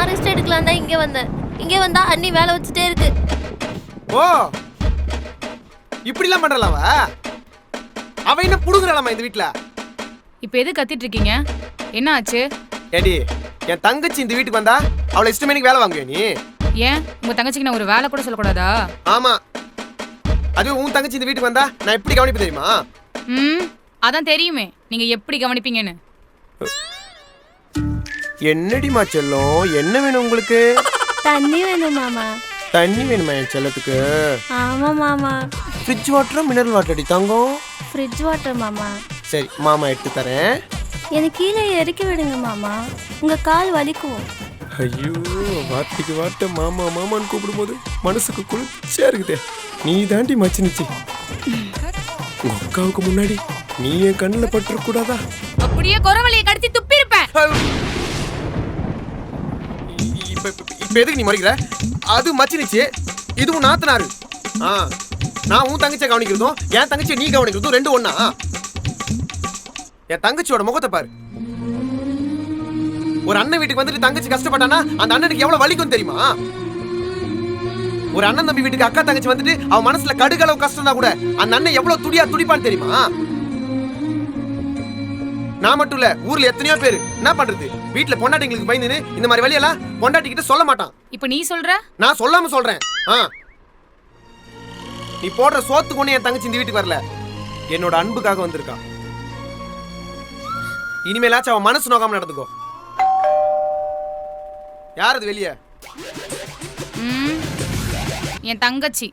Rest எடுக்கலாம் தான் இங்க வந்தேன். இங்க வந்தா அண்ணி வேலை வச்சுட்டே இருக்கு. ஓ இப்படிலாம் பண்றலாவா? அவ என்ன புடுங்குறாளாமா இந்த வீட்ல? இப்போ எது கத்திட்டு இருக்கீங்க? என்ன ஆச்சு? ஏடி என் தங்கச்சி இந்த வீட்டுக்கு வந்தா அவளை இஷ்டமேனிக்கு வேலை வாங்குவே நீ? ஏன் உங்க தங்கச்சிக்கு நான் ஒரு வேலை கூட சொல்லக்கூடாதா? ஆமா, அதுவும் உன் தங்கச்சி இந்த வீட்டுக்கு வந்தா நான் எப்படி கவனிப்பு தெரியுமா? அதான் தெரியுமே நீங்க எப்படி கவனிப்பீங்கன்னு. என்னடிமா செல்லம், என்ன வேணும் உங்களுக்கு? தண்ணி வேணும் மாமா. தண்ணி வேணுமா என் செல்லத்துக்கு? ஆமா மாமா. ஃப்ரிட்ஜ் வாட்டரும் மினரல் வாட்டர் அடி தங்கம்? ஃப்ரிட்ஜ் வாட்டர் மாமா. சரி மாமா எடுத்து தரேன். எனக்கு கீழே இறக்கி விடுங்க மாமா, உங்க கால் வலிக்கும். ஐயோ, வார்த்தைக்கு வார்த்தை மாமா மாமான்னு கூப்பிடும்போது மனசுக்கு குளிர்ச்சியா இருக்குதே. நீ தாண்டி மச்சினிச்சு. உங்க அக்காவுக்கு முன்னாடி நீ என் கண்ணில் பட்டு கூடாதா? அப்படியே குரவழியை கடிச்சு துப்பி இருப்பேன். இப்ப எதுக்கு நீ மறைக்கிற? அது மச்சினிச்சு, இதுவும் நாத்தனாரு. நான் உன் தங்கச்சியை கவனிக்கிறதும் என் தங்கச்சியை நீ கவனிக்கிறதும் ரெண்டு ஒண்ணா? என் தங்கச்சியோட முகத்தை பாரு. ஒரு அண்ணன் வீட்டுக்கு வந்துட்டு தங்கச்சி கஷ்டப்பட்டானா அந்த அண்ணனுக்கு எவ்வளவு வலிக்கும் தெரியுமா? ஒரு அண்ணன் தம்பி வீட்டுக்கு அக்கா தங்கச்சி வந்துட்டு அவன் மனசுல கடுகளவு கஷ்டம் தான் கூட அந்த அண்ணன் எவ்வளவு துடிப்பான்னு தெரியுமா? நான் மட்டும் இல்ல, ஊர்ல எத்தனையோ பேரு என்ன பண்றது, வீட்டுல பொண்டாட்டிங்களுக்கு பயந்துன்னு இந்த மாதிரி வழியெல்லாம் பொண்டாட்டிக்கிட்ட சொல்ல மாட்டான். இப்ப நீ சொல்ற? நான் சொல்லாம சொல்றேன். நீ போடுற சோத்துக்கு ஒண்ணு என் தங்கச்சி இந்த வீட்டுக்கு வரல, என்னோட அன்புக்காக வந்திருக்கா. இனிமேலாச்சும் அவன் மனசு நோக்காம நடந்துக்கோ. யார் அது வெளியே? என் தங்கச்சி.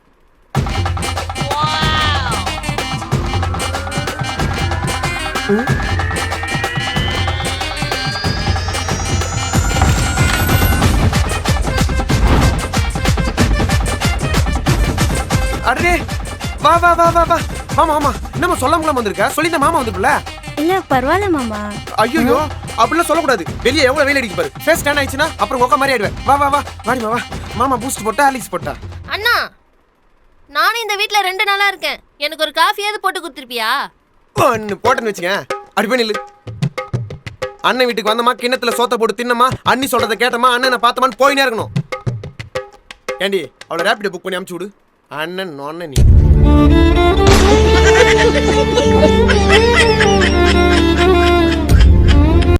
அடே வா வா வா வா வா. மாமா மாமா என்னம்மா சொல்லாமலாம் வந்திருக்க? சொல்லிந்த மாமா வந்துட்டுல. இல்ல பரவாயில்ல மாமா. ஐயோ அப்படிலாம் சொல்லக்கூடாது. வெளியே எவ்வளவு வெயில் அடிக்கு பாரு. ஃபேஸ் டேன் ஆயிடுச்சுன்னா அப்புறம் கொக்க மாதிரி ஆயிடுவேன். வா வா வா வாடிமா வா. மாமா பூஸ்ட் போட்டா ஹார்லிக்ஸ் போட்டா? அண்ணா, நானும் இந்த வீட்ல 2 நாளா இருக்கேன், எனக்கு ஒரு காஃபியாவது போட்டு கொடுத்துருப்பியா? போட்டேன்னு வச்சுக்க. அடி போய் நில்லு. அண்ணன் வீட்டுக்கு வந்தமா கிண்ணத்துல சோத்த போட்டு தின்னமா, அண்ணி சொல்றதை கேட்டமா, அண்ணனை பார்த்தமான்னு போயினே இருக்கணும். ஏண்டி அவளை ரேபிடோ புக் பண்ணி அனுப்பிச்சு விடு. அண்ணன் நோன்ன நீ